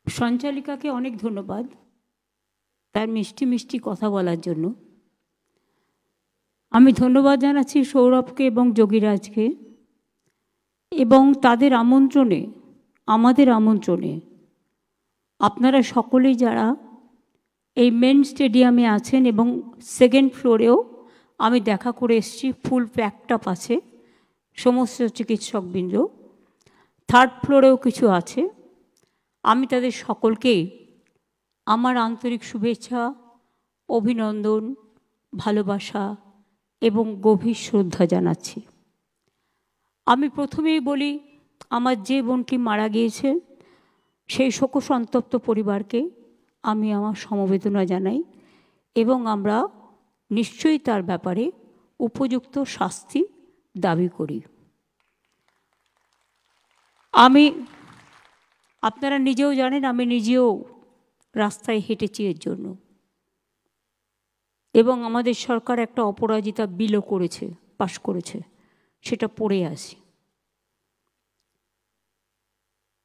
সঞ্চালিকাকে অনেক ধন্যবাদ তার মিষ্টি মিষ্টি কথা বলার জন্য। আমি ধন্যবাদ জানাচ্ছি সৌরভকে এবং যোগীরাজকে এবং তাদের আমন্ত্রণে, আমাদের আমন্ত্রণে আপনারা সকলেই যারা এই মেন স্টেডিয়ামে আছেন এবং সেকেন্ড ফ্লোরেও আমি দেখা করে এসেছি, ফুল প্যাকড আপ আছে সমস্ত চিকিৎসকবৃন্দ, থার্ড ফ্লোরেও কিছু আছে। আমি তাদের সকলকেই আমার আন্তরিক শুভেচ্ছা, অভিনন্দন, ভালোবাসা এবং গভীর শ্রদ্ধা জানাচ্ছি। আমি প্রথমেই বলি, আমার যে বোনটি মারা গিয়েছে সেই শোকসন্তপ্ত পরিবারকে আমি আমার সমবেদনা জানাই এবং আমরা নিশ্চয়ই তার ব্যাপারে উপযুক্ত শাস্তি দাবি করি। আপনারা নিজেও জানেন, আমি নিজেও রাস্তায় হেঁটেছি এর জন্য, এবং আমাদের সরকার একটা অপরাজিতা বিলও করেছে, পাশ করেছে, সেটা পড়ে আসি।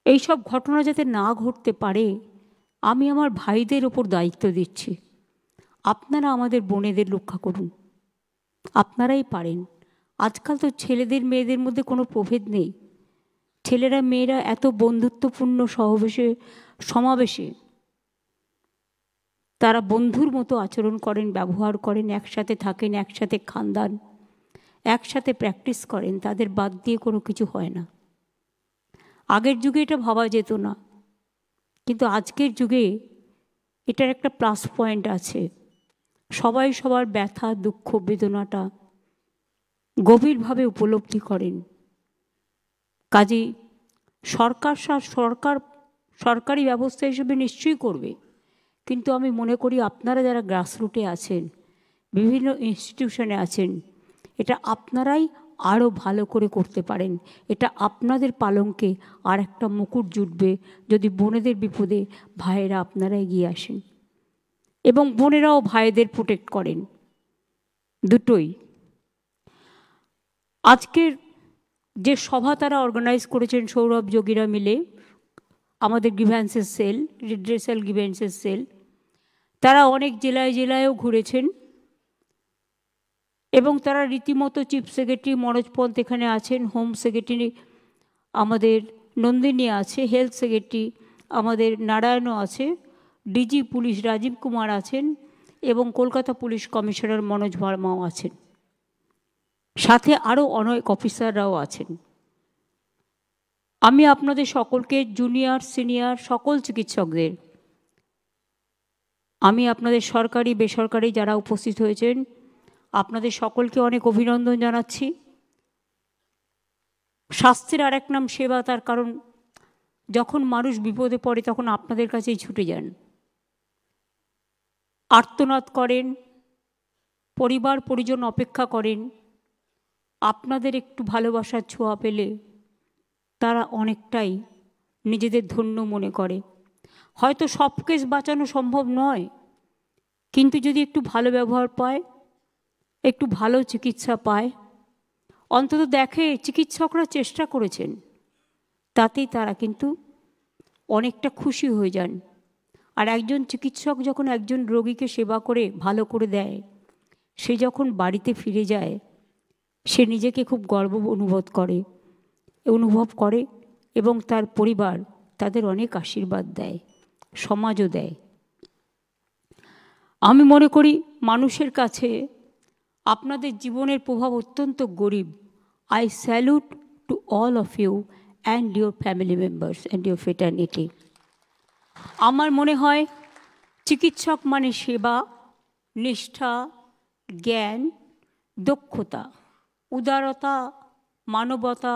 এইসব ঘটনা যাতে না ঘটতে পারে আমি আমার ভাইদের ওপর দায়িত্ব দিচ্ছি। আপনারা আমাদের বোনেদের রক্ষা করুন, আপনারাই পারেন। আজকাল তো ছেলেদের মেয়েদের মধ্যে কোনো প্রভেদ নেই। ছেলেরা মেয়েরা এত বন্ধুত্বপূর্ণ সমাবেশে তারা বন্ধুর মতো আচরণ করেন, ব্যবহার করেন, একসাথে থাকেন, একসাথে খান দান, একসাথে প্র্যাকটিস করেন, তাদের বাদ দিয়ে কোনো কিছু হয় না। আগের যুগে এটা ভাবা যেত না, কিন্তু আজকের যুগে এটার একটা প্লাস পয়েন্ট আছে। সবাই সবার ব্যথা, দুঃখ, বেদনাটা গভীরভাবে উপলব্ধি করেন। কাজেই সরকারি ব্যবস্থা হিসেবে নিশ্চয়ই করবে, কিন্তু আমি মনে করি আপনারা যারা গ্রাসরুটে আছেন, বিভিন্ন ইনস্টিটিউশনে আছেন, এটা আপনারাই আরও ভালো করে করতে পারেন। এটা আপনাদের পালঙ্কে আর একটা মুকুট জুটবে যদি বোনেদের বিপদে ভাইয়েরা আপনারা এগিয়ে আসেন এবং বোনেরাও ভাইদের প্রোটেক্ট করেন, দুটোই। আজকের যে সভা তারা অর্গানাইজ করেছেন সৌরভ যোগীরা মিলে, আমাদের গ্রিভ্যান্সেস সেল, রিড্রেসাল গ্রিভ্যান্সেস সেল, তারা অনেক জেলায় জেলায়ও ঘুরেছেন এবং তারা রীতিমতো চিফ সেক্রেটারি মনোজ পন্থ এখানে আছেন, হোম সেক্রেটারি আমাদের নন্দিনী আছে, হেলথ সেক্রেটারি আমাদের নারায়ণও আছে, ডিজি পুলিশ রাজীব কুমার আছেন এবং কলকাতা পুলিশ কমিশনার মনোজ ভার্মাও আছেন, সাথে আরও অনেক অফিসাররাও আছেন। আমি আপনাদের সকলকে, জুনিয়র সিনিয়র সকল চিকিৎসকদের, আমি আপনাদের সরকারি বেসরকারি যারা উপস্থিত হয়েছেন আপনাদের সকলকে অনেক অভিনন্দন জানাচ্ছি। স্বাস্থ্যের আর এক নাম সেবা, তার কারণ যখন মানুষ বিপদে পড়ে তখন আপনাদের কাছেই ছুটে যান, আর্তনাদ করেন, পরিবার পরিজন অপেক্ষা করেন। আপনাদের একটু ভালোবাসার ছোঁয়া পেলে তারা অনেকটাই নিজেদের ধন্য মনে করে। হয়তো সব কেস বাঁচানো সম্ভব নয়, কিন্তু যদি একটু ভালো ব্যবহার পায়, একটু ভালো চিকিৎসা পায়, অন্তত দেখে চিকিৎসকরা চেষ্টা করেছেন, তাতেই তারা কিন্তু অনেকটা খুশি হয়ে যান। আর একজন চিকিৎসক যখন একজন রোগীকে সেবা করে ভালো করে দেয়, সে যখন বাড়িতে ফিরে যায় সে নিজেকে খুব গর্ব অনুভব করে এবং তার পরিবার তাদের অনেক আশীর্বাদ দেয়, সমাজও দেয়। আমি মনে করি মানুষের কাছে আপনাদের জীবনের প্রভাব অত্যন্ত গরিব। I salute to all of you and your family members and your fraternity. আমার মনে হয় চিকিৎসক মানে সেবা, নিষ্ঠা, জ্ঞান, দক্ষতা, উদারতা, মানবতা,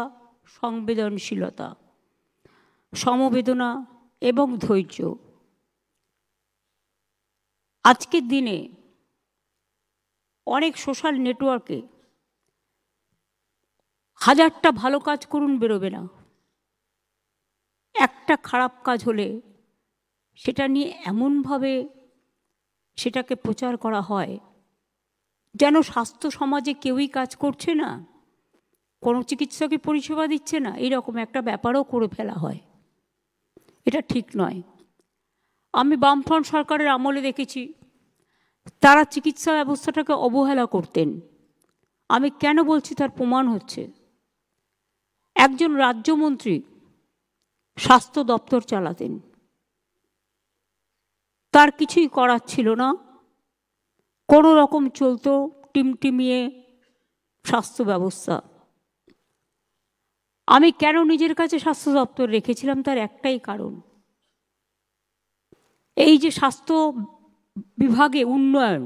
সংবেদনশীলতা, সমবেদনা এবং ধৈর্য। আজকের দিনে অনেক সোশ্যাল নেটওয়ার্কে হাজারটা ভালো কাজ করুন, বেরোবে না। একটা খারাপ কাজ হলে সেটা নিয়ে এমনভাবে সেটাকে প্রচার করা হয় যেন স্বাস্থ্য সমাজে কেউই কাজ করছে না, কোনো চিকিৎসকই পরিষেবা দিচ্ছে না, এইরকম একটা ব্যাপারও করে ফেলা হয়। এটা ঠিক নয়। আমি বামফ্রন্ট সরকারের আমলে দেখেছি তারা চিকিৎসা ব্যবস্থাটাকে অবহেলা করতেন। আমি কেন বলছি তার প্রমাণ হচ্ছে, একজন রাজ্যমন্ত্রী স্বাস্থ্য দপ্তর চালাতেন, তার কিছুই করার ছিল না, কোনো রকম চলতো টিমটিমিয়ে স্বাস্থ্য ব্যবস্থা। আমি কেন নিজের কাছে স্বাস্থ্য দপ্তর রেখেছিলাম তার একটাই কারণ, এই যে স্বাস্থ্য বিভাগে উন্নয়ন,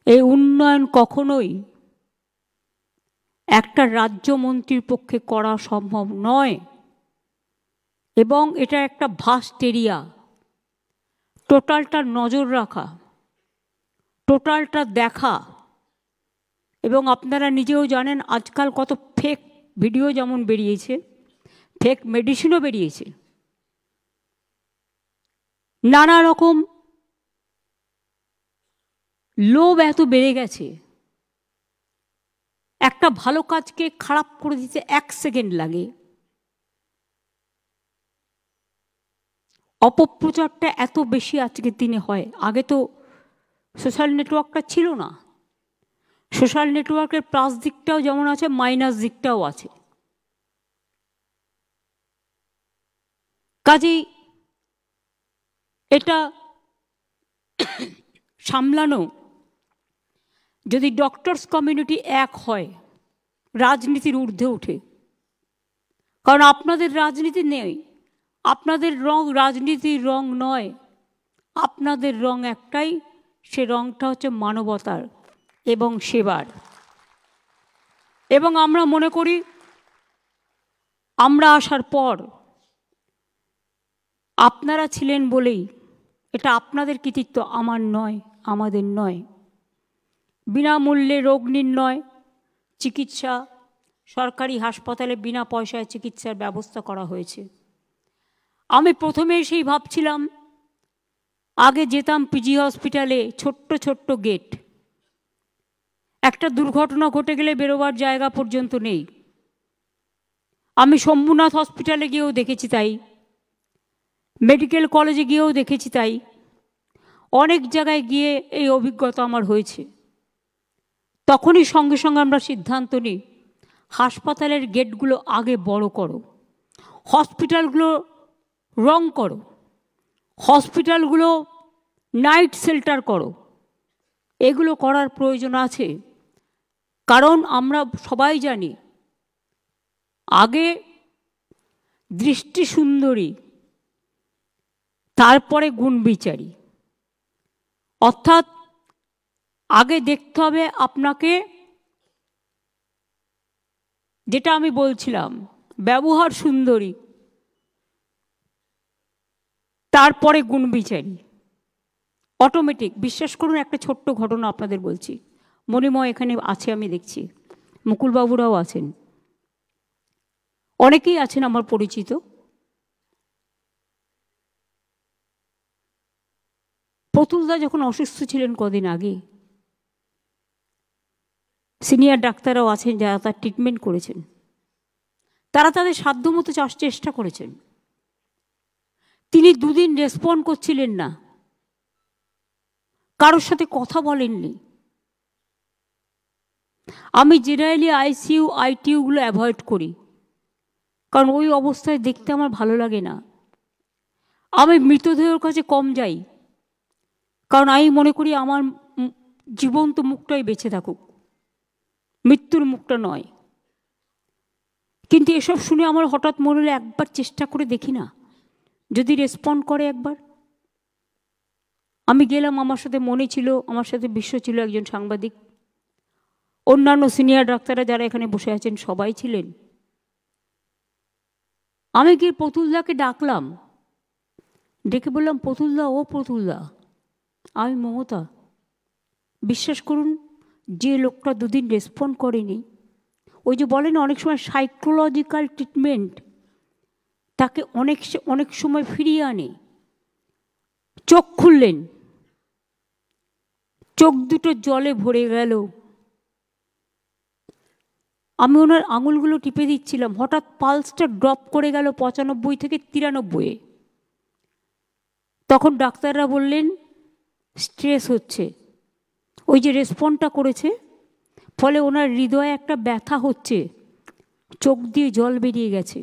এই উন্নয়ন কখনোই একটা রাজ্যমন্ত্রীর পক্ষে করা সম্ভব নয়, এবং এটা একটা ভাস্ট এরিয়া, টোটালটা নজর রাখা, টোটালটা দেখা। এবং আপনারা নিজেও জানেন আজকাল কত ফেক ভিডিও যেমন বেরিয়েছে, ফেক মেডিসিনও বেরিয়েছে, নানা রকম লোভ এত বেড়ে গেছে, একটা ভালো কাজকে খারাপ করে দিতে 1 সেকেন্ড লাগে। অপপ্রচারটা এত বেশি আজকের দিনে হয়। আগে তো সোশ্যাল নেটওয়ার্কটা ছিল না। সোশ্যাল নেটওয়ার্কের প্লাস দিকটাও যেমন আছে, মাইনাস দিকটাও আছে। কাজেই এটা সামলানো, যদি ডক্টরস কমিউনিটি এক হয়, রাজনীতির ঊর্ধ্বে ওঠে, কারণ আপনাদের রাজনীতি নেই, আপনাদের রং রাজনীতির রং নয়, আপনাদের রং একটাই, সে রংটা হচ্ছে মানবতার এবং সেবার। এবং আমরা মনে করি আমরা আসার পর আপনারা ছিলেন বলেই, এটা আপনাদের কৃতিত্ব, আমার নয়, আমাদের নয়। বিনামূল্যে রোগ নির্ণয় চিকিৎসা, সরকারি হাসপাতালে বিনা পয়সায় চিকিৎসার ব্যবস্থা করা হয়েছে। আমি প্রথমে সেই ভাবছিলাম, আগে যেতাম পিজি হসপিটালে, ছোট্ট ছোট্ট গেট, একটা দুর্ঘটনা ঘটে গেলে বেরোবার জায়গা পর্যন্ত নেই। আমি শম্ভুনাথ হসপিটালে গিয়েও দেখেছি তাই, মেডিকেল কলেজে গিয়েও দেখেছি তাই, অনেক জায়গায় গিয়ে এই অভিজ্ঞতা আমার হয়েছে। তখনই সঙ্গে সঙ্গে আমরা সিদ্ধান্ত নিই, হাসপাতালের গেটগুলো আগে বড় করো, হসপিটালগুলো রং করো, হসপিটালগুলো নাইট শেল্টার করো, এগুলো করার প্রয়োজন আছে। কারণ আমরা সবাই জানি, আগে দৃষ্টি সুন্দরী, তারপরে গুণ বিচারী। অর্থাৎ আগে দেখতে হবে আপনাকে, যেটা আমি বলছিলাম, ব্যবহার সুন্দরী, তারপরে গুণ বিচারী, অটোমেটিক। বিশ্বাস করুন, একটা ছোট্ট ঘটনা আপনাদের বলছি। মণিময় এখানে আছে, আমি দেখছি, মুকুলবাবুরাও আছেন, অনেকেই আছেন আমার পরিচিত। প্রতুলদা যখন অসুস্থ ছিলেন কদিন আগে, সিনিয়র ডাক্তাররাও আছেন যারা তার ট্রিটমেন্ট করেছেন, তারা তাদের সাধ্যমতো চেষ্টা করেছেন। তিনি 2 দিন রেসপন্ড করছিলেন না, কারোর সাথে কথা বলেননি। আমি জেনারেলি আইসিইউ আইটিইউগুলো অ্যাভয়েড করি, কারণ ওই অবস্থায় দেখতে আমার ভালো লাগে না। আমি মৃতদেহের কাছে কম যাই, কারণ আমি মনে করি আমার জীবন্ত মুখটাই বেঁচে থাকুক, মৃত্যুর মুখটা নয়। কিন্তু এসব শুনে আমার হঠাৎ মনে হলো, একবার চেষ্টা করে দেখি না, যদি রেসপন্ড করে একবার। আমি গেলাম, আমার সাথে মনে ছিল, আমার সাথে বিশ্ব ছিল, একজন সাংবাদিক, অন্যান্য সিনিয়র ডাক্তাররা যারা এখানে বসে আছেন সবাই ছিলেন। আমি গিয়ে প্রতুলদাকে ডাকলাম, ডেকে বললাম, প্রতুলদা, ও প্রতুলদা, আমি মমতা। বিশ্বাস করুন, যে লোকটা 2 দিন রেসপন্ড করেনি, ওই যে বলেন অনেক সময় সাইকোলজিক্যাল ট্রিটমেন্ট তাকে অনেক সময় ফিরিয়ে আনে। চোখ খুললেন, চোখ দুটো জলে ভরে গেল। আমি ওনার আঙুলগুলো টিপে দিচ্ছিলাম, হঠাৎ পালসটা ড্রপ করে গেল 95 থেকে 93-এ। তখন ডাক্তাররা বললেন স্ট্রেস হচ্ছে, ওই যে রেসপন্ডটা করেছে ফলে ওনার হৃদয়ে একটা ব্যথা হচ্ছে, চোখ দিয়ে জল বেরিয়ে গেছে।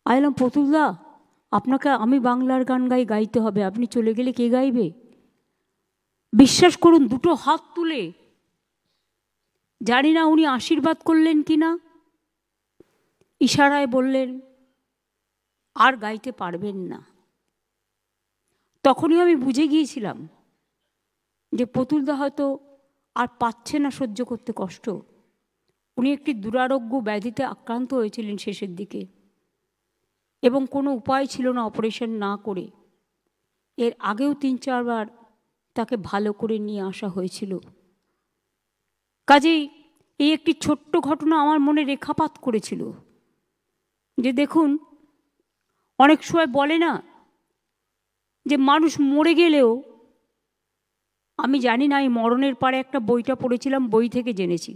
আইলাম, প্রতুলদা আপনাকে আমি বাংলার গান গাইতে হবে, আপনি চলে গেলে কে গাইবে? বিশ্বাস করুন, দুটো হাত তুলে, জানি না উনি আশীর্বাদ করলেন কি না, ইশারায় বললেন আর গাইতে পারবেন না। তখনই আমি বুঝে গিয়েছিলাম যে প্রতুলদা হয়তো আর পাচ্ছে না সহ্য করতে কষ্ট। উনি একটি দুরারোগ্য ব্যাধিতে আক্রান্ত হয়েছিলেন শেষের দিকে, এবং কোনো উপায় ছিল না অপারেশন না করে। এর আগেও 3-4 বার তাকে ভালো করে নিয়ে আসা হয়েছিল। কাজেই এই একটি ছোট্ট ঘটনা আমার মনে রেখাপাত করেছিল যে দেখুন, অনেক সময় বলে না যে মানুষ মরে গেলেও, আমি জানি না, এই মরণের পারে একটা বইটা পড়েছিলাম, বই থেকে জেনেছি,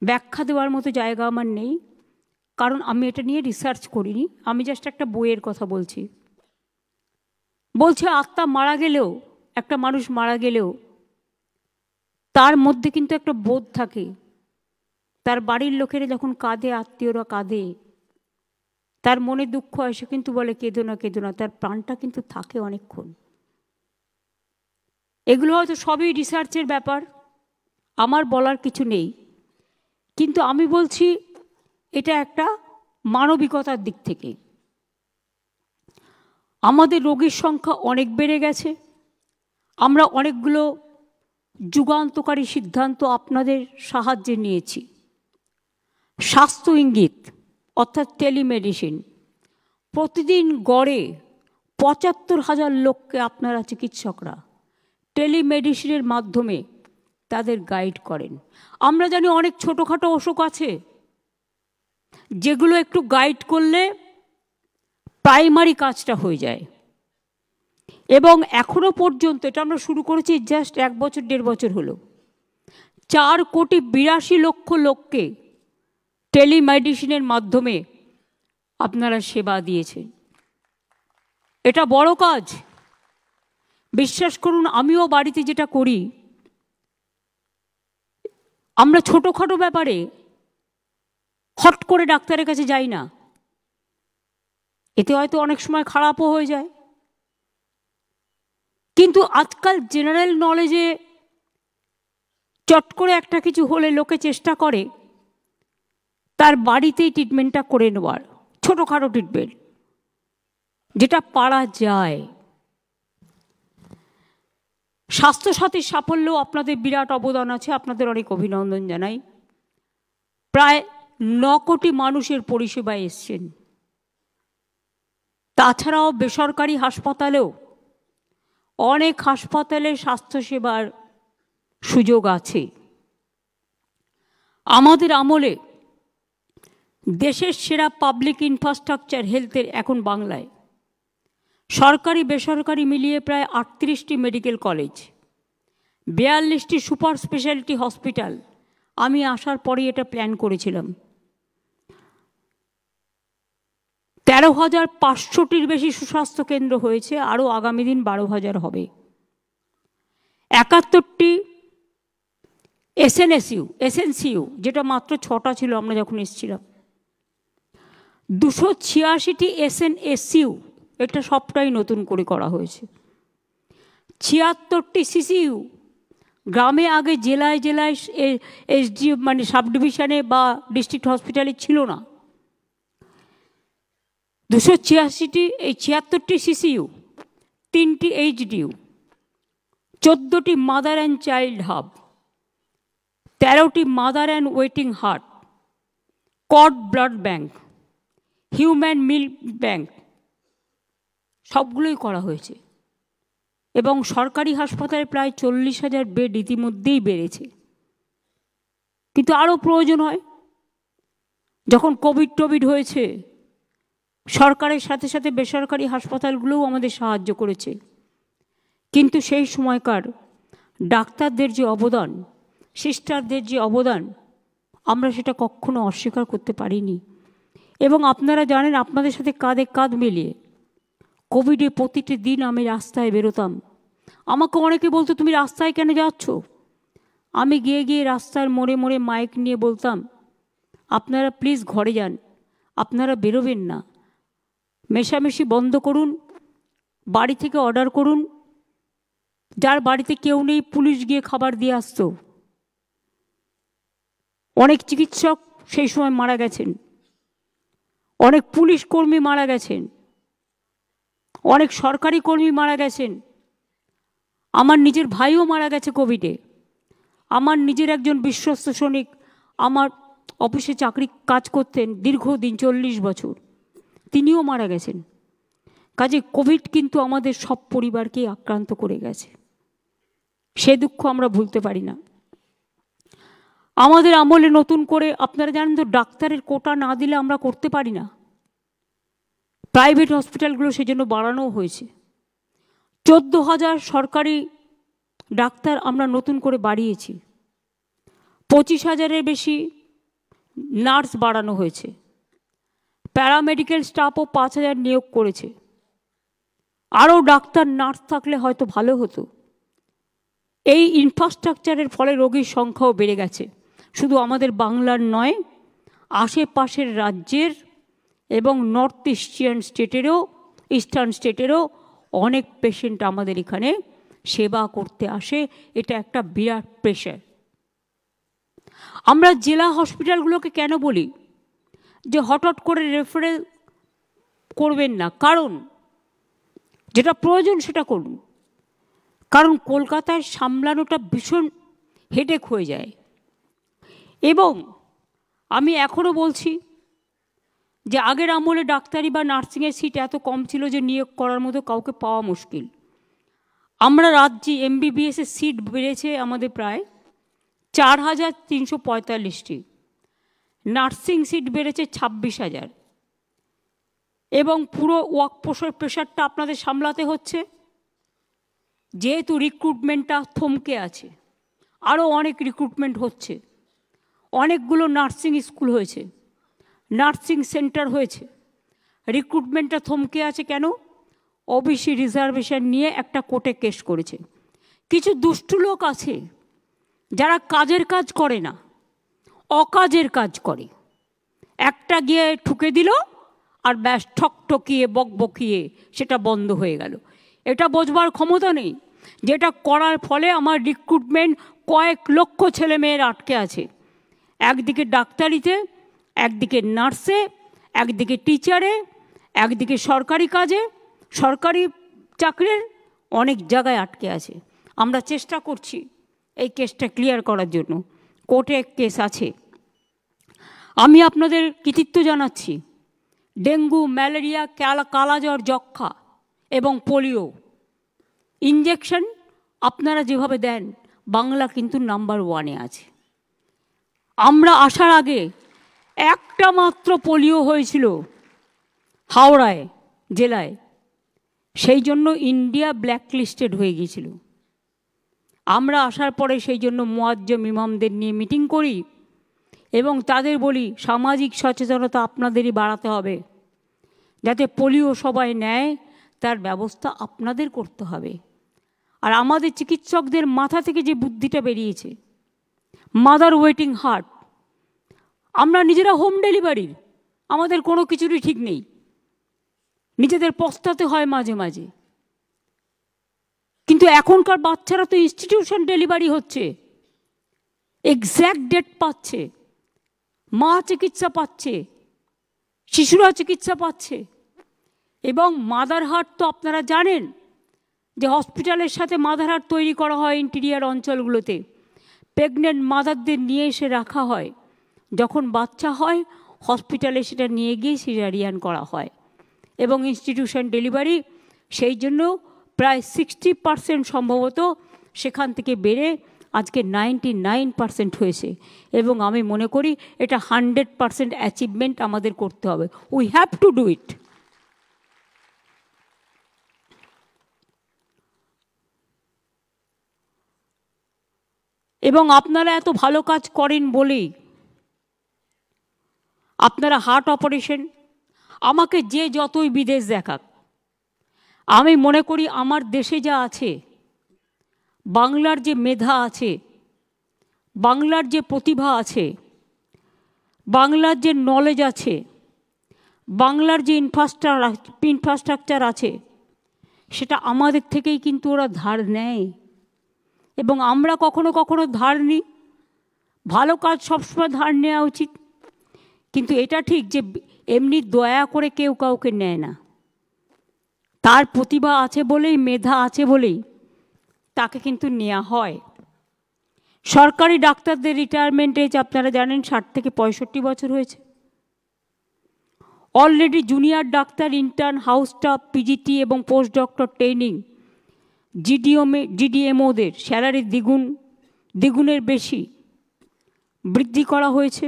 ব্যাখ্যা দেওয়ার মতো জায়গা আমার নেই, কারণ আমি এটা নিয়ে রিসার্চ করিনি, আমি জাস্ট একটা বইয়ের কথা বলছি। বলছে আত্মা মারা গেলেও, একটা মানুষ মারা গেলেও তার মধ্যে কিন্তু একটা বোধ থাকে, তার বাড়ির লোকেরা যখন কাঁদে, আত্মীয়রা কাঁদে, তার মনে দুঃখ হয়, সে কিন্তু বলে কেঁদো না কেঁদো না, তার প্রাণটা কিন্তু থাকে অনেকক্ষণ। এগুলো হয়তো সবই রিসার্চের ব্যাপার, আমার বলার কিছু নেই, কিন্তু আমি বলছি এটা একটা মানবিকতার দিক থেকে। আমাদের রোগীর সংখ্যা অনেক বেড়ে গেছে, আমরা অনেকগুলো যুগান্তকারী সিদ্ধান্ত আপনাদের সাহায্যে নিয়েছি। স্বাস্থ্য ইঙ্গিত অর্থাৎ টেলিমেডিসিন, প্রতিদিন গড়ে ৭৫,০০০ লোককে আপনারা চিকিৎসকরা টেলিমেডিসিনের মাধ্যমে তাদের গাইড করেন। আমরা জানি অনেক ছোটোখাটো অসুখ আছে যেগুলো একটু গাইড করলে প্রাইমারি কাজটা হয়ে যায়, এবং এখনও পর্যন্ত, এটা আমরা শুরু করেছি জাস্ট 1 বছর 1.5 বছর হলো, 4,82,00,000 লোককে টেলিমেডিসিনের মাধ্যমে আপনারা সেবা দিয়েছেন। এটা বড় কাজ, বিশ্বাস করুন। আমিও বাড়িতে যেটা করি, আমরা ছোটোখাটো ব্যাপারে হট করে ডাক্তারের কাছে যাই না, এতে হয়তো অনেক সময় খারাপও হয়ে যায়, কিন্তু আজকাল জেনারেল নলেজে চট করে একটা কিছু হলে লোকে চেষ্টা করে তার বাড়িতেই ট্রিটমেন্টটা করে নেওয়ার, ছোটোখাটো ট্রিটমেন্ট যেটা পারা যায়। স্বাস্থ্যসাথীর সাফল্যেও আপনাদের বিরাট অবদান আছে, আপনাদের অনেক অভিনন্দন জানাই। প্রায় 9 কোটি মানুষের পরিষেবায় এসছেন। তাছাড়াও বেসরকারি হাসপাতালেও অনেক হাসপাতালে স্বাস্থ্যসেবার সুযোগ আছে। আমাদের আমলে দেশের সেরা পাবলিক ইনফ্রাস্ট্রাকচার হেলথের এখন বাংলায়, সরকারি বেসরকারি মিলিয়ে প্রায় 38টি মেডিকেল কলেজ, 42টি সুপার স্পেশালিটি হসপিটাল। আমি আসার পরেই এটা প্ল্যান করেছিলাম। 13,500টির বেশি সুস্বাস্থ্য কেন্দ্র হয়েছে, আরও আগামী দিন 12,000 হবে। 71টি এসএনসিইউ, যেটা মাত্র 6টা ছিল আমরা যখন এসেছিলাম। 286টি এসএনএসইউ, এটা সবটাই নতুন করে করা হয়েছে। 76টি সিসিইউ, গ্রামে আগে জেলায় জেলায় এসডিও মানে সাব ডিভিশনে বা ডিস্ট্রিক্ট হসপিটালে ছিল না। 286টি, এই 76টি সিসিইউ, 3টি এইচডিইউ, 14টি মাদার অ্যান্ড চাইল্ড হাব, 13টি mother and waiting heart, cord blood bank, human milk bank, সবগুলোই করা হয়েছে। এবং সরকারি হাসপাতালে প্রায় 40,000 বেড ইতিমধ্যেই বেড়েছে, কিন্তু আরও প্রয়োজন হয়। যখন কোভিড হয়েছে, সরকারের সাথে সাথে বেসরকারি হাসপাতালগুলোও আমাদের সাহায্য করেছে, কিন্তু সেই সময়কার ডাক্তারদের যে অবদান, সিস্টারদের যে অবদান, আমরা সেটা কখনো অস্বীকার করতে পারিনি। এবং আপনারা জানেন, আপনাদের সাথে কাঁধে কাঁধ মিলিয়ে কোভিডে প্রতিটি দিন আমি রাস্তায় বেরোতাম। আমাকে অনেকে বলতো, তুমি রাস্তায় কেন যাচ্ছ? আমি গিয়ে গিয়ে রাস্তার মোড়ে মোড়ে মাইক নিয়ে বলতাম, আপনারা প্লিজ ঘরে যান, আপনারা বেরোবেন না, মেশামেশি বন্ধ করুন, বাড়ি থেকে অর্ডার করুন। যার বাড়িতে কেউ নেই পুলিশ গিয়ে খাবার দিয়ে আসতো। অনেক চিকিৎসক সেই সময় মারা গেছেন, অনেক পুলিশ কর্মী মারা গেছেন, অনেক সরকারি কর্মী মারা গেছেন। আমার নিজের ভাইও মারা গেছে কোভিডে। আমার নিজের একজন বিশ্বস্ত সৈনিক আমার অফিসে চাকরি কাজ করতেন দীর্ঘদিন, 40 বছর, তিনিও মারা গেছেন। কাজে কোভিড কিন্তু আমাদের সব পরিবারকেই আক্রান্ত করে গেছে, সে দুঃখ আমরা ভুলতে পারি না। আমাদের আমলে নতুন করে, আপনারা জানেন তো, ডাক্তারের কোটা না দিলে আমরা করতে পারি না। প্রাইভেট হসপিটালগুলো সেজন্য বাড়ানো হয়েছে। 14,000 সরকারি ডাক্তার আমরা নতুন করে বাড়িয়েছি। 25,000-এর বেশি নার্স বাড়ানো হয়েছে। প্যারামেডিক্যাল স্টাফও 5,000 নিয়োগ করেছে। আরও ডাক্তার নার্স থাকলে হয়তো ভালো হতো। এই ইনফ্রাস্ট্রাকচারের ফলে রোগীর সংখ্যাও বেড়ে গেছে। শুধু আমাদের বাংলার নয়, আশেপাশের রাজ্যের এবং নর্থ ইস্টার্ন স্টেটেরও অনেক পেশেন্ট আমাদের এখানে সেবা করতে আসে। এটা একটা বিরাট প্রেশার। আমরা জেলা হসপিটালগুলোকে কেন বলি যে হঠাৎ করে রেফারেল করবেন না? কারণ যেটা প্রয়োজন সেটা করুন। কারণ কলকাতায় সামলানোটা ভীষণ হেডেক হয়ে যায়। এবং আমি এখনও বলছি যে আগের আমলে ডাক্তারি বা নার্সিংয়ের সিট এত কম ছিল যে নিয়োগ করার মতো কাউকে পাওয়া মুশকিল। আমরা রাজ্যে MBBS-এর সিট বেড়েছে আমাদের প্রায় 4,345টি, নার্সিং সিট বেড়েছে 26,000। এবং পুরো ওয়ার্ক প্রেশারটা আপনাদের সামলাতে হচ্ছে, যেহেতু রিক্রুটমেন্টটা থমকে আছে। আরও অনেক রিক্রুটমেন্ট হচ্ছে, অনেকগুলো নার্সিং স্কুল হয়েছে, নার্সিং সেন্টার হয়েছে। রিক্রুটমেন্টটা থমকে আছে কেন? OBC রিজার্ভেশন নিয়ে একটা কোর্টে কেস করেছে। কিছু দুষ্টু লোক আছে যারা কাজের কাজ করে না, অকাজের কাজ করে। একটা গিয়ে ঠুকে দিল আর ব্যাস ঠকঠকিয়ে বকবকিয়ে সেটা বন্ধ হয়ে গেল। এটা বোঝবার ক্ষমতা নেই যেটা করার ফলে আমার রিক্রুটমেন্ট কয়েক লক্ষ ছেলেমেয়ের আটকে আছে। একদিকে ডাক্তারিতে, একদিকে নার্সে, একদিকে টিচারে, একদিকে সরকারি কাজে, সরকারি চাকরির অনেক জায়গায় আটকে আছে। আমরা চেষ্টা করছি এই কেসটা ক্লিয়ার করার জন্য। কোর্টে কেস আছে। আমি আপনাদের কৃতিত্ব জানাচ্ছি। ডেঙ্গু, ম্যালেরিয়া, কালাজ্বর, যক্ষ্মা এবং পোলিও ইঞ্জেকশন আপনারা যেভাবে দেন, বাংলা কিন্তু নাম্বার 1-এ আছে। আমরা আসার আগে একটা মাত্র পোলিও হয়েছিল হাওড়ায় জেলায়, সেই জন্য ইন্ডিয়া ব্ল্যাকলিস্টেড হয়ে গিয়েছিল। আমরা আসার পরে সেই জন্য মুয়াজ্জম ইমামদের নিয়ে মিটিং করি এবং তাদের বলি সামাজিক সচেতনতা আপনাদেরই বাড়াতে হবে, যাতে পোলিও সবাই নেয় তার ব্যবস্থা আপনাদের করতে হবে। আর আমাদের চিকিৎসকদের মাথা থেকে যে বুদ্ধিটা বেরিয়েছে, মাদার ওয়েটিং হার্ট, আমরা নিজেরা হোম ডেলিভারির, আমাদের কোনো কিছুরই ঠিক নেই, নিজেদের পস্তাতে হয় মাঝে মাঝে। কিন্তু এখনকার বাচ্চারা তো ইনস্টিটিউশন ডেলিভারি হচ্ছে, এক্স্যাক্ট ডেট পাচ্ছে, মা চিকিৎসা পাচ্ছে, শিশুরা চিকিৎসা পাচ্ছে। এবং মাদার হার্ট তো আপনারা জানেন যে হসপিটালের সাথে মাদার হার্ট তৈরি করা হয় ইন্টেরিয়ার অঞ্চলগুলোতে। প্রেগনেন্ট মাদারদের নিয়ে এসে রাখা হয়, যখন বাচ্চা হয় হসপিটালে সেটা নিয়ে গিয়ে সিজারিয়ান করা হয়। এবং ইনস্টিটিউশন ডেলিভারি সেই জন্য প্রায় 60% সম্ভবত সেখান থেকে বেড়ে আজকে 99% হয়েছে। এবং আমি মনে করি এটা 100% অ্যাচিভমেন্ট আমাদের করতে হবে। We have to do it. এবং আপনারা এত ভালো কাজ করেন বলেই আপনারা হার্ট অপারেশন, আমাকে যে যতই বিদেশ দেখাক, আমি মনে করি আমার দেশে যা আছে, বাংলার যে মেধা আছে, বাংলার যে প্রতিভা আছে, বাংলার যে নলেজ আছে, বাংলার যে ইনফ্রাস্ট্রাকচার আছে, সেটা আমাদের থেকেই কিন্তু ওরা ধার নেয় এবং আমরা কখনো কখনো ধার নিই। ভালো কাজ সবসময় ধার নেওয়া উচিত, কিন্তু এটা ঠিক যে এমনি দয়া করে কেউ কাউকে নেয় না। তার প্রতিভা আছে বলেই, মেধা আছে বলেই তাকে কিন্তু নেওয়া হয়। সরকারি ডাক্তারদের রিটায়ারমেন্ট এজ আপনারা জানেন 60 থেকে 65 বছর হয়েছে। Already junior doctor, intern, house staff, PGT এবং পোস্ট ডক্টর ট্রেনিং, জিডিএমওদের স্যালারি দ্বিগুণের বেশি বৃদ্ধি করা হয়েছে।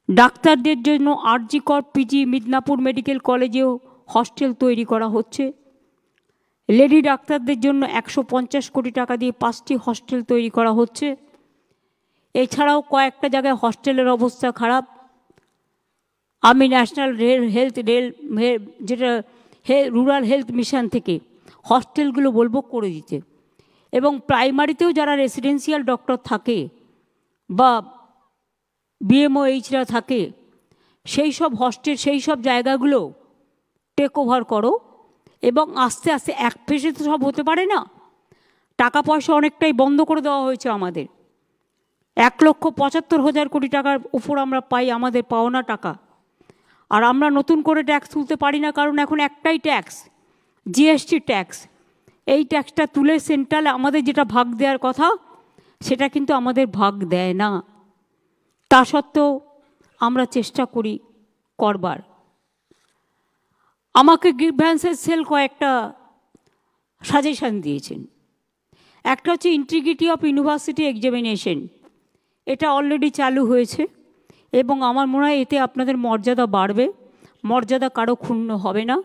ডাক্তারদের জন্য আরজিকর, পিজি, মিদনাপুর মেডিকেল কলেজেও হস্টেল তৈরি করা হচ্ছে। লেডি ডাক্তারদের জন্য 150 কোটি টাকা দিয়ে 5টি হস্টেল তৈরি করা হচ্ছে। এছাড়াও কয়েকটা জায়গায় হস্টেলের অবস্থা খারাপ। আমি ন্যাশনাল রুরাল হেলথ মিশন থেকে হস্টেলগুলো বলবো করে দিতে, এবং প্রাইমারিতেও যারা রেসিডেন্সিয়াল ডক্টর থাকে বা বিএমওএইচরা থাকে, সেই সব হস্টেল, সেই সব জায়গাগুলো টেক ওভার করো এবং আস্তে আস্তে এক ফেসে তো সব হতে পারে না। টাকা পয়সা অনেকটাই বন্ধ করে দেওয়া হয়েছে আমাদের। 1,75,000 কোটি টাকার উপর আমরা পাই আমাদের পাওনা টাকা, আর আমরা নতুন করে ট্যাক্স তুলতে পারি না, কারণ এখন একটাই ট্যাক্স, জিএসটি ট্যাক্স। এই ট্যাক্সটা তুলে সেন্ট্রাল আমাদের যেটা ভাগ দেওয়ার কথা সেটা কিন্তু আমাদের ভাগ দেয় না। তা সত্ত্বেও আমরা চেষ্টা করি করবার। আমাকে গ্রিভ্যান্সেস সেল কয়েকটা সাজেশান দিয়েছেন। একটা হচ্ছে ইন্টিগ্রিটি অফ ইউনিভার্সিটি এক্সামিনেশন, এটা অলরেডি চালু হয়েছে এবং আমার মনে হয় এতে আপনাদের মর্যাদা বাড়বে, মর্যাদা কারো ক্ষুণ্ণ হবে না।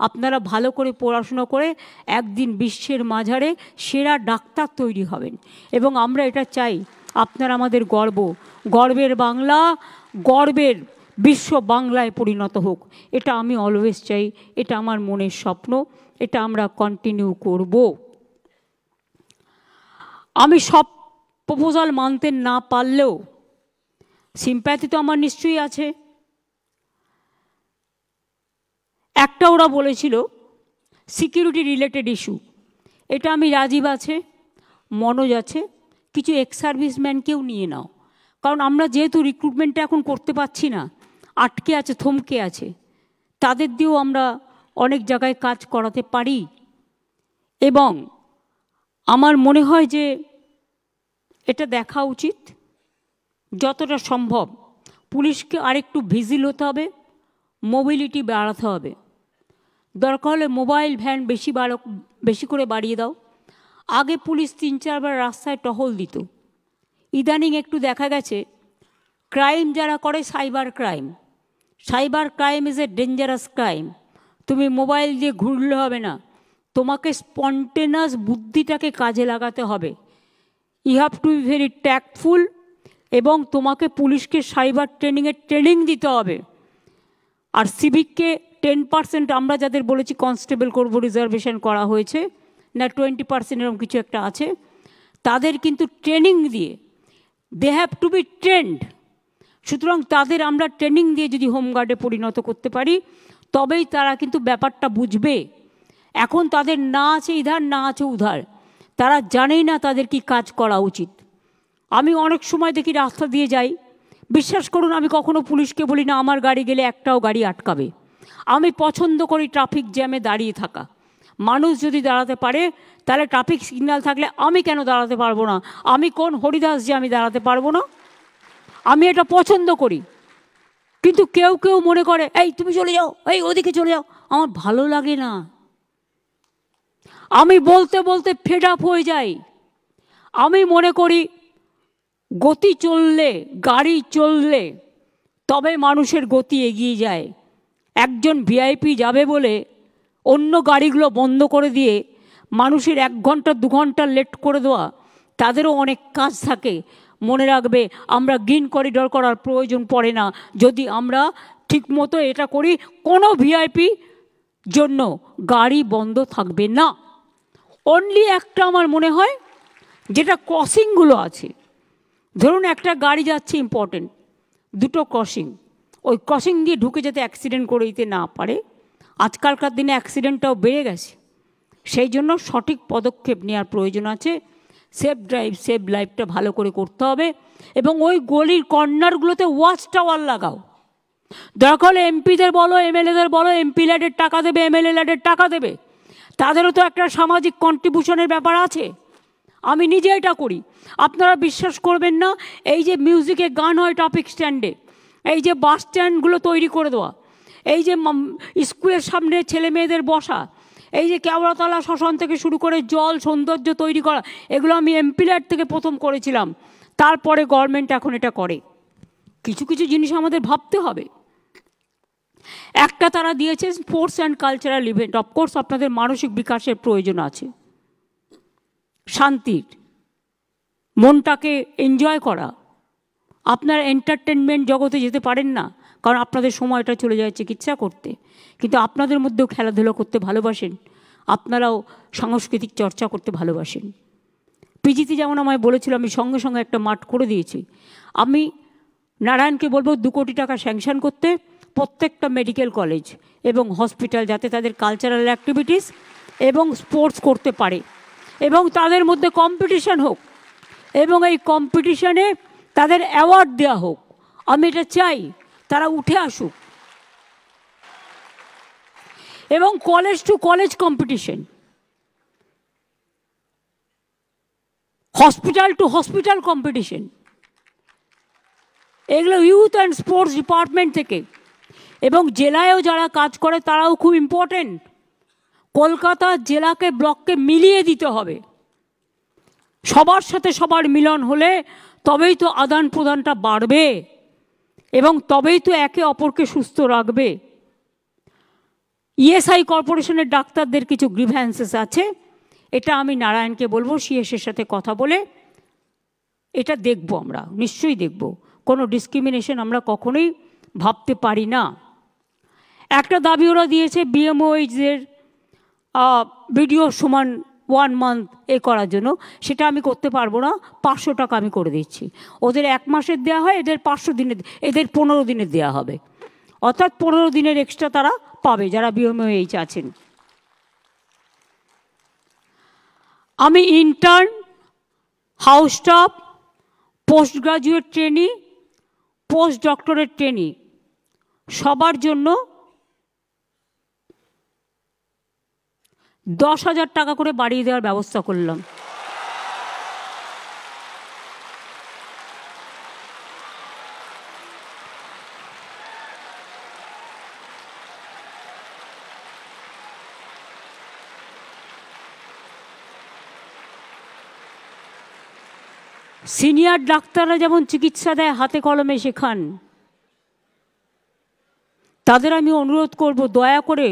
আপনারা ভালো করে পড়াশোনা করে একদিন বিশ্বের মাঝারে সেরা ডাক্তার তৈরি হবেন এবং আমরা এটা চাই আপনারা আমাদের গর্বের বাংলা, গর্বের বিশ্ব বাংলায় পরিণত হোক। এটা আমি অলওয়েজ চাই, এটা আমার মনের স্বপ্ন, এটা আমরা কন্টিনিউ করব। আমি সব প্রপোজাল মানতে না পারলেও সিম্প্যাথি তো আমার নিশ্চয়ই আছে। একটা ওরা বলেছিল সিকিউরিটি রিলেটেড ইস্যু, এটা আমি রাজীব আছে, মনোজ আছে, কিছু এক্স সার্ভিসম্যানকেও নিয়ে নাও, কারণ আমরা যেহেতু রিক্রুটমেন্টটা এখন করতে পারছি না, আটকে আছে, থমকে আছে, তাদের দিয়েও আমরা অনেক জায়গায় কাজ করাতে পারি। এবং আমার মনে হয় যে এটা দেখা উচিত যতটা সম্ভব। পুলিশকে আরেকটু ভিজিল হতে হবে, মোবিলিটি বাড়াতে হবে, দরকার হলে মোবাইল ভ্যান বেশি করে বাড়িয়ে দাও। আগে পুলিশ 3-4 বার রাস্তায় টহল দিত, ইদানিং একটু দেখা গেছে ক্রাইম যারা করে cyber crime is a dangerous crime. তুমি মোবাইল দিয়ে ঘুরলে হবে না, তোমাকে স্পন্টেনাস বুদ্ধিটাকে কাজে লাগাতে হবে। You have to be very tactful এবং তোমাকে পুলিশকে সাইবার ট্রেনিং দিতে হবে। আর সিভিককে 10% আমরা যাদের বলেছি কনস্টেবল করবো, রিজার্ভেশন করা হয়েছে না 20% এরকম কিছু একটা আছে, তাদের কিন্তু ট্রেনিং দিয়ে, they have to be trained. সুতরাং তাদের আমরা ট্রেনিং দিয়ে যদি হোমগার্ডে পরিণত করতে পারি তবেই তারা কিন্তু ব্যাপারটা বুঝবে। এখন তাদের না আছে ইধার, না আছে উধার, তারা জানেই না তাদের কি কাজ করা উচিত। আমি অনেক সময় দেখি রাস্তা দিয়ে যাই, বিশ্বাস করুন আমি কখনো পুলিশকে বলি না আমার গাড়ি গেলে একটাও গাড়ি আটকাবে। আমি পছন্দ করি ট্রাফিক জ্যামে দাঁড়িয়ে থাকা। মানুষ যদি দাঁড়াতে পারে তাহলে ট্রাফিক সিগন্যাল থাকলে আমি কেন দাঁড়াতে পারবো না? আমি কোন হরিদাস যে আমি দাঁড়াতে পারবো না? আমি এটা পছন্দ করি। কিন্তু কেউ কেউ মনে করে এই তুমি চলে যাও, এই ওদিকে চলে যাও, আমার ভালো লাগে না। আমি বলতে বলতে ফেড আপ হয়ে যাই। আমি মনে করি গতি চললে, গাড়ি চললে তবে মানুষের গতি এগিয়ে যায়। একজন ভিআইপি যাবে বলে অন্য গাড়িগুলো বন্ধ করে দিয়ে মানুষের 1 ঘন্টা 2 ঘন্টা লেট করে দেওয়া, তাদেরও অনেক কাজ থাকে। মনে রাখবে আমরা গ্রিন করিডর করার প্রয়োজন পড়ে না যদি আমরা ঠিকমতো এটা করি। কোনো ভিআইপি জন্য গাড়ি বন্ধ থাকবে না। অনলি একটা আমার মনে হয় যেটা ক্রসিংগুলো আছে, ধরুন একটা গাড়ি যাচ্ছে ইম্পর্টেন্ট, দুটো ক্রসিং, ওই ক্রসিং দিয়ে ঢুকে যাতে অ্যাক্সিডেন্ট করে দিতে না পারে। আজকালকার দিনে অ্যাক্সিডেন্টটাও বেড়ে গেছে, সেই জন্য সঠিক পদক্ষেপ নেওয়ার প্রয়োজন আছে। সেফ ড্রাইভ সেভ লাইফটা ভালো করে করতে হবে এবং ওই গলির কর্নারগুলোতে ওয়াচ টাওয়ার লাগাও। দরকার হলে এমপিদের বলো, এমএলএদের বলো, এমপি ল্যাডের টাকা দেবে, এমএলএ ল্যাডের টাকা দেবে, তাদেরও তো একটা সামাজিক কন্ট্রিবিউশনের ব্যাপার আছে। আমি নিজে এটা করি, আপনারা বিশ্বাস করবেন না। এই যে মিউজিকে গান হয় ট্রাফিক স্ট্যান্ডে, এই যে বাস স্ট্যান্ডগুলো তৈরি করে দেওয়া, এই যে স্কুলের সামনে ছেলে মেয়েদের বসা, এই যে কেওড়াতলা শ্মশান থেকে শুরু করে জল সৌন্দর্য তৈরি করা, এগুলো আমি এমপি ল্যাড থেকে প্রথম করেছিলাম, তারপরে গভর্নমেন্ট এখন এটা করে। কিছু কিছু জিনিস আমাদের ভাবতে হবে। একটা তারা দিয়েছে sports and cultural event. Of course আপনাদের মানসিক বিকাশের প্রয়োজন আছে, শান্তির, মনটাকে এনজয় করা। আপনারা এন্টারটেনমেন্ট জগতে যেতে পারেন না, কারণ আপনাদের সময়টা চলে যায় চিকিৎসা করতে, কিন্তু আপনাদের মধ্যেও খেলাধুলা করতে ভালোবাসেন, আপনারাও সাংস্কৃতিক চর্চা করতে ভালোবাসেন। পিজিতে যেমন আমায় বলেছিল, আমি সঙ্গে সঙ্গে একটা মাঠ করে দিয়েছি। আমি নারায়ণকে বলবো 2 কোটি টাকা স্যাংশন করতে, প্রত্যেকটা মেডিকেল কলেজ এবং হসপিটাল যাতে তাদের কালচারাল অ্যাক্টিভিটিস এবং স্পোর্টস করতে পারে এবং তাদের মধ্যে কম্পিটিশান হোক এবং এই কম্পিটিশানে তাদের অ্যাওয়ার্ড দেওয়া হোক। আমি এটা চাই, তারা উঠে আসুক। এবং college to college competition, hospital two hospital competition, এগুলো ইউথ অ্যান্ড স্পোর্টস ডিপার্টমেন্ট থেকে, এবং জেলায়ও যারা কাজ করে তারাও খুব ইম্পর্টেন্ট। কলকাতা জেলাকে ব্লককে মিলিয়ে দিতে হবে। সবার সাথে সবার মিলন হলে তবেই তো আদান প্রদানটা বাড়বে এবং তবেই তো একে অপরকে সুস্থ রাখবে। ইএসআই কর্পোরেশনের ডাক্তারদের কিছু গ্রিভ্যান্সেস আছে, এটা আমি নারায়ণকে বলবো সিএসের সাথে কথা বলে এটা দেখব, আমরা নিশ্চয়ই দেখব। কোনো ডিসক্রিমিনেশন আমরা কখনোই ভাবতে পারি না। একটা দাবি ওরা দিয়েছে বিএমওএইচদের ভিডিও সমান 1 মান্থ করার জন্য, সেটা আমি করতে পারবো না। 500 টাকা আমি করে দিচ্ছি। ওদের 1 মাসের দেওয়া হয়, এদের 500 দিনের, এদের 15 দিনের দেওয়া হবে, অর্থাৎ 15 দিনের এক্সট্রা তারা পাবে যারা বিএমওএইচ আছেন। আমি intern, house staff, post graduate trainee, post doctorate trainee সবার জন্য 10,000 টাকা করে বাড়িয়ে দেওয়ার ব্যবস্থা করলাম। সিনিয়র ডাক্তাররা যেমন চিকিৎসা দেয়, হাতে কলমে শেখান, তাদের আমি অনুরোধ করব দয়া করে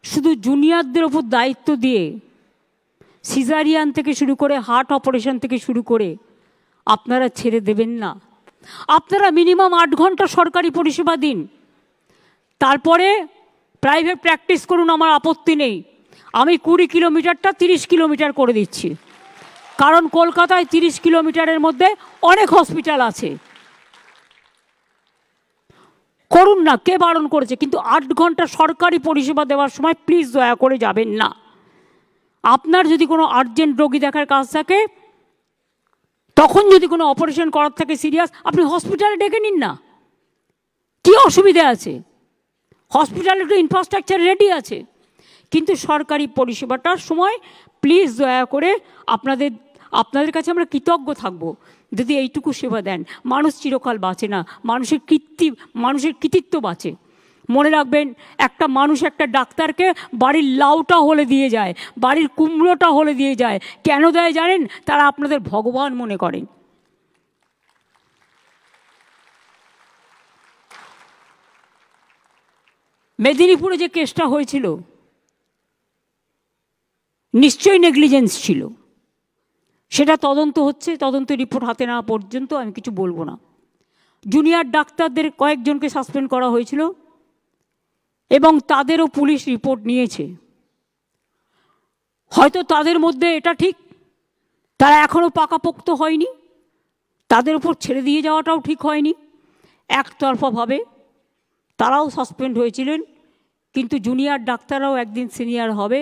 শুধু জুনিয়রদের ওপর দায়িত্ব দিয়ে সিজারিয়ান থেকে শুরু করে হার্ট অপারেশন থেকে শুরু করে আপনারা ছেড়ে দেবেন না। আপনারা মিনিমাম 8 ঘন্টা সরকারি পরিষেবা দিন, তারপরে প্রাইভেট প্র্যাকটিস করুন, আমার আপত্তি নেই। আমি 20 কিলোমিটারটা 30 কিলোমিটার করে দিচ্ছি, কারণ কলকাতায় 30 কিলোমিটারের মধ্যে অনেক হসপিটাল আছে। করুন না, কে বারণ করেছে? কিন্তু 8 ঘন্টা সরকারি পরিষেবা দেওয়ার সময় প্লিজ দয়া করে যাবেন না। আপনার যদি কোনো আর্জেন্ট রোগী দেখার কাজ থাকে, তখন যদি কোনো অপারেশন করার থাকে সিরিয়াস, আপনি হসপিটালে ডেকে নিন না, কি অসুবিধা আছে? হসপিটালে একটু ইনফ্রাস্ট্রাকচার রেডি আছে। কিন্তু সরকারি পরিষেবাটার সময় প্লিজ দয়া করে আপনাদের কাছে আমরা কৃতজ্ঞ থাকব যদি এইটুকু সেবা দেন। মানুষ চিরকাল বাঁচে না, মানুষের কৃতিত্ব বাঁচে। মনে রাখবেন, একটা মানুষ একটা ডাক্তারকে বাড়ির লাউটা হলে দিয়ে যায়, বাড়ির কুমড়োটা হলে দিয়ে যায়। কেন দেয় জানেন? তারা আপনাদের ভগবান মনে করেন। মেদিনীপুরে যে কেসটা হয়েছিল, নিশ্চয়ই নেগলিজেন্স ছিল, সেটা তদন্ত হচ্ছে। তদন্ত রিপোর্ট হাতে নেওয়া পর্যন্ত আমি কিছু বলবো না। জুনিয়র ডাক্তারদের কয়েকজনকে সাসপেন্ড করা হয়েছিল, এবং তাদেরও পুলিশ রিপোর্ট নিয়েছে। হয়তো তাদের মধ্যে এটা ঠিক, তারা এখনও পাকাপোক্ত হয়নি, তাদের উপর ছেড়ে দিয়ে যাওয়াটাও ঠিক হয়নি। একতরফাভাবে তারাও সাসপেন্ড হয়েছিলেন, কিন্তু জুনিয়র ডাক্তাররাও একদিন সিনিয়র হবে,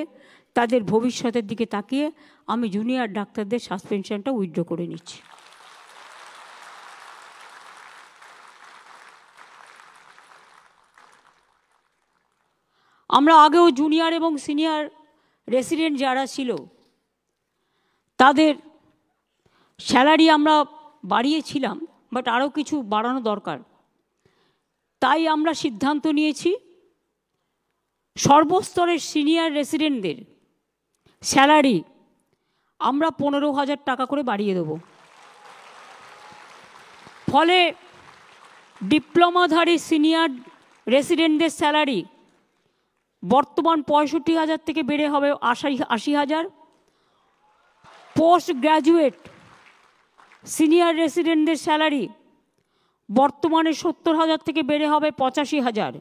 তাদের ভবিষ্যতের দিকে তাকিয়ে আমি জুনিয়র ডাক্তারদের সাসপেনশনটা উইথড্র করে নিচ্ছি। আমরা আগেও জুনিয়র এবং সিনিয়র রেসিডেন্ট যারা ছিল তাদের স্যালারি আমরা বাড়িয়েছিলাম, বাট আরও কিছু বাড়ানো দরকার। তাই আমরা সিদ্ধান্ত নিয়েছি সর্বস্তরের সিনিয়র রেসিডেন্টদের স্যালারি আমরা 15,000 টাকা করে বাড়িয়ে দেব। ফলে ডিপ্লোমাধারী সিনিয়র রেসিডেন্টদের স্যালারি বর্তমান 65,000 থেকে বেড়ে হবে 80,000। পোস্ট গ্র্যাজুয়েট সিনিয়র রেসিডেন্টদের স্যালারি বর্তমানে 70,000 থেকে বেড়ে হবে 85,000।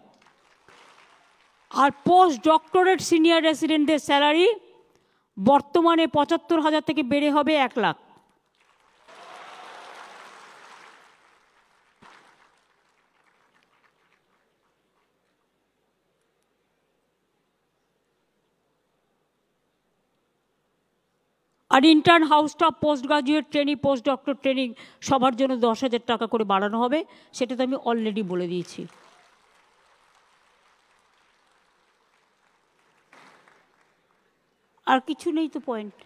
আর পোস্ট ডক্টরেট সিনিয়র রেসিডেন্টদের স্যালারি বর্তমানে 75,000 থেকে বেড়ে হবে 1 লাখ। আর intern house staff, post graduate training, post doctor training সবার জন্য 10,000 টাকা করে বাড়ানো হবে, সেটা তো আমি অলরেডি বলে দিয়েছি। আর কিছু নেই তো পয়েন্ট।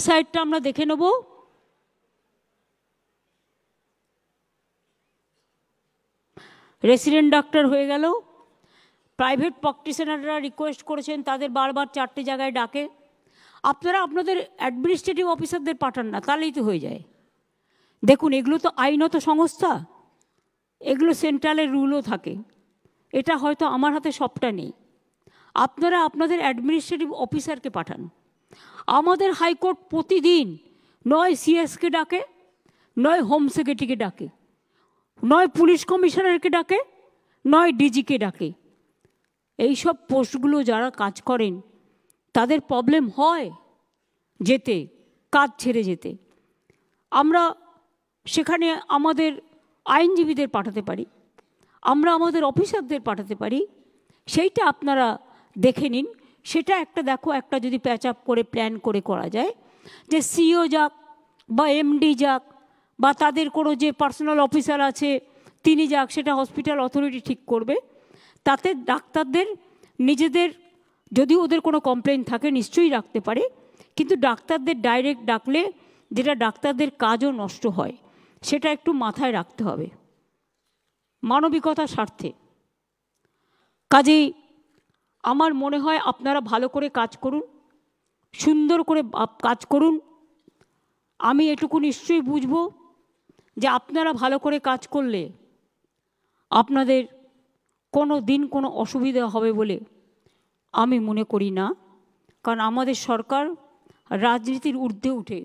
সাইডটা আমরা দেখে নেব। রেসিডেন্ট ডাক্তার হয়ে গেল। প্রাইভেট প্র্যাকটিশনাররা রিকোয়েস্ট করেছেন, তাদের বারবার 4টে জায়গায় ডাকে। আপনারা আপনাদের অ্যাডমিনিস্ট্রেটিভ অফিসারদের পাঠান না, তাহলেই তো হয়ে যায়। দেখুন, এগুলো তো আইনত সংস্থা, এগুলো সেন্ট্রালের রুলও থাকে, এটা হয়তো আমার হাতে সবটা নেই। আপনারা আপনাদের অ্যাডমিনিস্ট্রেটিভ অফিসারকে পাঠান। আমাদের হাইকোর্ট প্রতিদিন নয় সিএসকে ডাকে, নয় হোম সেক্রেটারিকে ডাকে, নয় পুলিশ কমিশনারকে ডাকে, নয় ডিজিকে ডাকে। এইসব পোস্টগুলো যারা কাজ করেন তাদের প্রবলেম হয় যেতে, কাজ ছেড়ে যেতে। আমরা সেখানে আমাদের আইনজীবীদের পাঠাতে পারি, আমরা আমাদের অফিসারদের পাঠাতে পারি, সেইটা আপনারা দেখে নিন। সেটা একটা দেখো, একটা যদি প্যাচ আপ করে প্ল্যান করে করা যায়, যে সিও যাক বা এমডি যাক বা তাদের কোনো যে পার্সোনাল অফিসার আছে তিনি যাক, সেটা হসপিটাল অথরিটি ঠিক করবে। তাতে ডাক্তারদের নিজেদের যদি ওদের কোনো কমপ্লেন থাকে নিশ্চয়ই রাখতে পারে, কিন্তু ডাক্তারদের ডাইরেক্ট ডাকলে যেটা ডাক্তারদের কাজও নষ্ট হয়, সেটা একটু মাথায় রাখতে হবে মানবিকতার স্বার্থে। কাজেই আমার মনে হয় আপনারা ভালো করে কাজ করুন, সুন্দর করে কাজ করুন। আমি এটুকু নিশ্চয়ই বুঝব যে আপনারা ভালো করে কাজ করলে আপনাদের কোনো দিন কোনো অসুবিধা হবে বলে আমি মনে করি না। কারণ আমাদের সরকার রাজনীতির ঊর্ধ্বে উঠে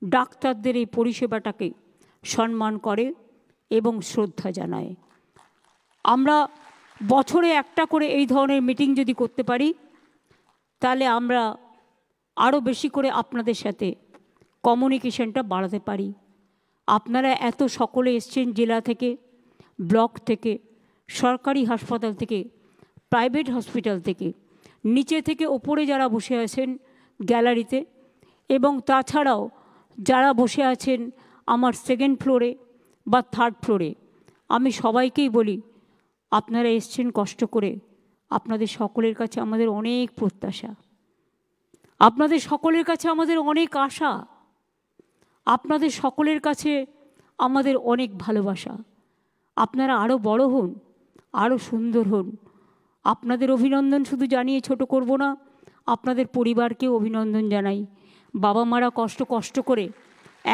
ডাক্তারদের এই পরিষেবাটাকে সম্মান করে এবং শ্রদ্ধা জানায়। আমরা বছরে একটা করে এই ধরনের মিটিং যদি করতে পারি, তাহলে আমরা আরও বেশি করে আপনাদের সাথে কমিউনিকেশনটা বাড়াতে পারি। আপনারা এত সকলে এসছেন জেলা থেকে, ব্লক থেকে, সরকারি হাসপাতাল থেকে, প্রাইভেট হসপিটাল থেকে, নিচে থেকে ওপরে যারা বসে আছেন গ্যালারিতে, এবং তাছাড়াও যারা বসে আছেন আমার 2nd ফ্লোরে বা 3rd ফ্লোরে, আমি সবাইকেই বলি আপনারা এসছেন কষ্ট করে। আপনাদের সকলের কাছে আমাদের অনেক প্রত্যাশা, আপনাদের সকলের কাছে আমাদের অনেক আশা, আপনাদের সকলের কাছে আমাদের অনেক ভালোবাসা। আপনারা আরও বড় হন, আরও সুন্দর হন। আপনাদের অভিনন্দন শুধু জানিয়ে ছোট করব না, আপনাদের পরিবারকেও অভিনন্দন জানাই। বাবা মারা কষ্ট করে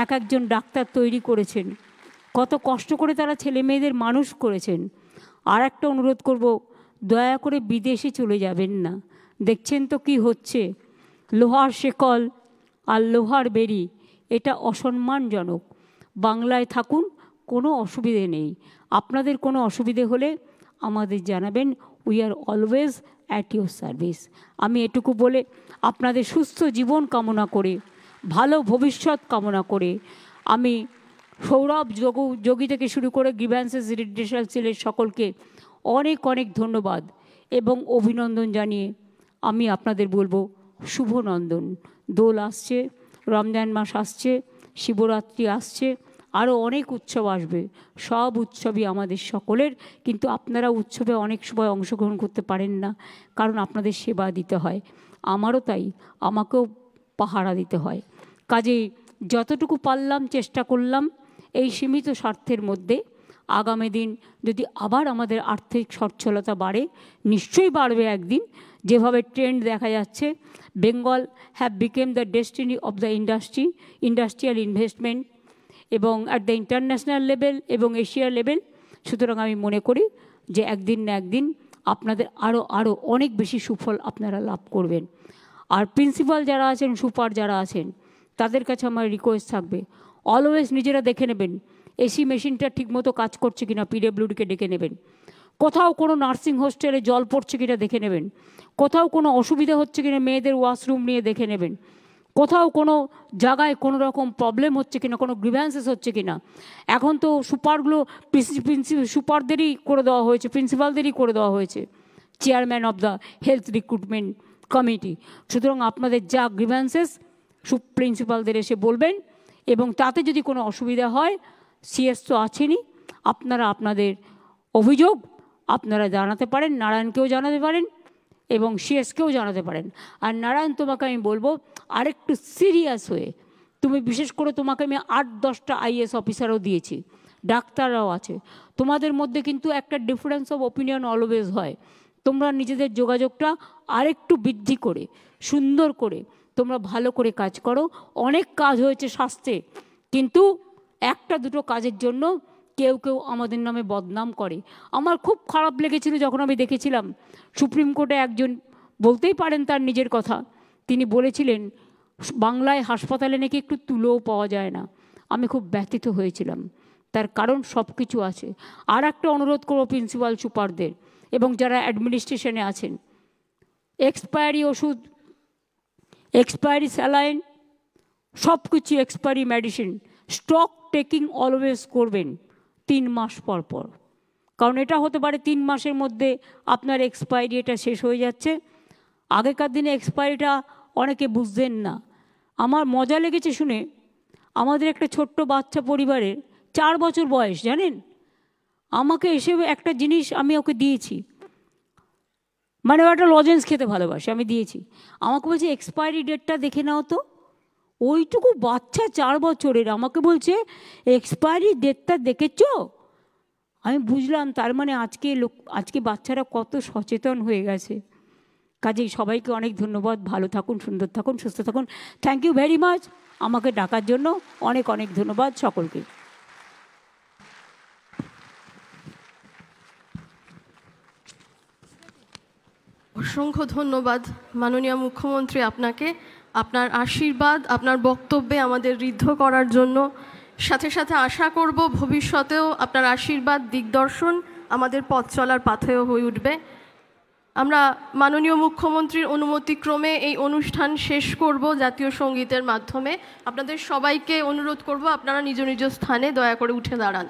একজন ডাক্তার তৈরি করেছেন, কত কষ্ট করে তারা ছেলে মেয়েদের মানুষ করেছেন। আর একটা অনুরোধ করব, দয়া করে বিদেশে চলে যাবেন না। দেখছেন তো কি হচ্ছে, লোহার শেকল আর লোহার বেড়ি, এটা অসম্মানজনক। বাংলায় থাকুন, কোনো অসুবিধে নেই। আপনাদের কোনো অসুবিধে হলে আমাদের জানাবেন, we are always at your service. আমি এটুকু বলে আপনাদের সুস্থ জীবন কামনা করে, ভালো ভবিষ্যৎ কামনা করে, আমি সৌরভ যোগী থেকে শুরু করে গ্রিভ্যান্সেস রিড্রেসাল সেলের সকলকে অনেক অনেক ধন্যবাদ এবং অভিনন্দন জানিয়ে আমি আপনাদের বলবো শুভ নন্দন। দোল আসছে, রমজান মাস আসছে, শিবরাত্রি আসছে, আরও অনেক উৎসব আসবে। সব উৎসবই আমাদের সকলের, কিন্তু আপনারা উৎসবে অনেক সময় অংশগ্রহণ করতে পারেন না, কারণ আপনাদের সেবা দিতে হয়। আমারও তাই, আমাকেও পাহারা দিতে হয়। কাজেই যতটুকু পারলাম চেষ্টা করলাম এই সীমিত স্বার্থের মধ্যে। আগামী দিন যদি আবার আমাদের আর্থিক সচ্ছলতা বাড়ে, নিশ্চয়ই বাড়বে একদিন, যেভাবে ট্রেন্ড দেখা যাচ্ছে, Bengal have became the destiny of the industrial investment এবং অ্যাট দ্য ইন্টারন্যাশনাল লেভেল এবং এশিয়া লেভেল। সুতরাং আমি মনে করি যে একদিন না একদিন আপনাদের আরও অনেক বেশি সুফল আপনারা লাভ করবেন। আর প্রিন্সিপাল যারা আছেন, সুপার যারা আছেন, তাদের কাছে আমার রিকোয়েস্ট থাকবে, অলওয়েজ নিজেরা দেখে নেবেন এসি মেশিনটা ঠিকমতো কাজ করছে কিনা, পিডব্লিউডিকে ডেকে নেবেন। কোথাও কোনো নার্সিং হোস্টেলে জল পড়ছে কিনা দেখে নেবেন। কোথাও কোনো অসুবিধা হচ্ছে কিনা মেয়েদের ওয়াশরুম নিয়ে দেখে নেবেন। কোথাও কোনো জায়গায় কোনো রকম প্রবলেম হচ্ছে কিনা, কোনো গ্রিভ্যান্সেস হচ্ছে কিনা। এখন তো সুপারগুলো সুপারদেরই করে দেওয়া হয়েছে, প্রিন্সিপালদেরই করে দেওয়া হয়েছে, chairman of the health recruitment committee. সুতরাং আপনাদের যা গ্রিভ্যান্সেস প্রিন্সিপালদের এসে বলবেন, এবং তাতে যদি কোনো অসুবিধা হয়, সিএস তো আছেনই, আপনারা আপনাদের অভিযোগ আপনারা জানাতে পারেন, নারায়ণকেও জানাতে পারেন এবং সিএসকেও জানাতে পারেন। আর নারায়ণ, তোমাকে আমি বলবো আরেকটু সিরিয়াস হয়ে, তুমি বিশেষ করে তোমাকে আমি 8-10টা আইএস অফিসারও দিয়েছি, ডাক্তাররাও আছে, তোমাদের মধ্যে কিন্তু একটা ডিফারেন্স অফ ওপিনিয়ন অলওয়েজ হয়। তোমরা নিজেদের যোগাযোগটা আরেকটু বৃদ্ধি করে, সুন্দর করে তোমরা ভালো করে কাজ করো। অনেক কাজ হয়েছে স্বাস্থ্যে, কিন্তু 1-2 কাজের জন্য কেউ কেউ আমাদের নামে বদনাম করে। আমার খুব খারাপ লেগেছিল যখন আমি দেখেছিলাম সুপ্রিম কোর্টে একজন, বলতেই পারেন তার নিজের কথা, তিনি বলেছিলেন বাংলায় হাসপাতালে নাকি একটু তুলোও পাওয়া যায় না। আমি খুব ব্যথিত হয়েছিলাম, তার কারণ সব কিছু আছে। আর একটা অনুরোধ করবো প্রিন্সিপাল সুপারদের এবং যারা অ্যাডমিনিস্ট্রেশনে আছেন, এক্সপায়ারি ওষুধ, এক্সপায়ারি স্যালাইন, সব কিছু expiry medicine stock taking always করবেন 3 মাস পর পর, কারণ এটা হতে পারে 3 মাসের মধ্যে আপনার এক্সপায়ারি এটা শেষ হয়ে যাচ্ছে। আগেকার দিনে এক্সপায়ারিটা অনেকে বুঝতেন না। আমার মজা লেগেছে শুনে, আমাদের একটা ছোট্ট বাচ্চা পরিবারের 4 বছর বয়স, জানেন, আমাকে এসে একটা জিনিস আমি ওকে দিয়েছি, মানে ও একটা লজেন্স খেতে ভালোবাসে, আমি দিয়েছি, আমাকে বলছে এক্সপায়ারি ডেটটা দেখে নাও তো। ওইটুকু বাচ্চা 4 বছরের আমাকে বলছে এক্সপায়ারি ডেটটা দেখেছো। আমি বুঝলাম তার মানে আজকে বাচ্চারা কত সচেতন হয়ে গেছে। কাজেই সবাইকে অনেক ধন্যবাদ, ভালো থাকুন, সুন্দর থাকুন, সুস্থ থাকুন। থ্যাংক ইউ ভেরি মাচ আমাকে ডাকার জন্য, অনেক অনেক ধন্যবাদ সকলকে। অসংখ্য ধন্যবাদ মাননীয় মুখ্যমন্ত্রী আপনাকে, আপনার আশীর্বাদ আপনার বক্তব্যে আমাদের ঋদ্ধ করার জন্য। সাথে সাথে আশা করব ভবিষ্যতেও আপনার আশীর্বাদ দিগদর্শন আমাদের পথ চলার পাথেয় হয়ে উঠবে। আমরা মাননীয় মুখ্যমন্ত্রীর অনুমতিক্রমে এই অনুষ্ঠান শেষ করব জাতীয় সঙ্গীতের মাধ্যমে। আপনাদের সবাইকে অনুরোধ করব আপনারা নিজ নিজ স্থানে দয়া করে উঠে দাঁড়ান।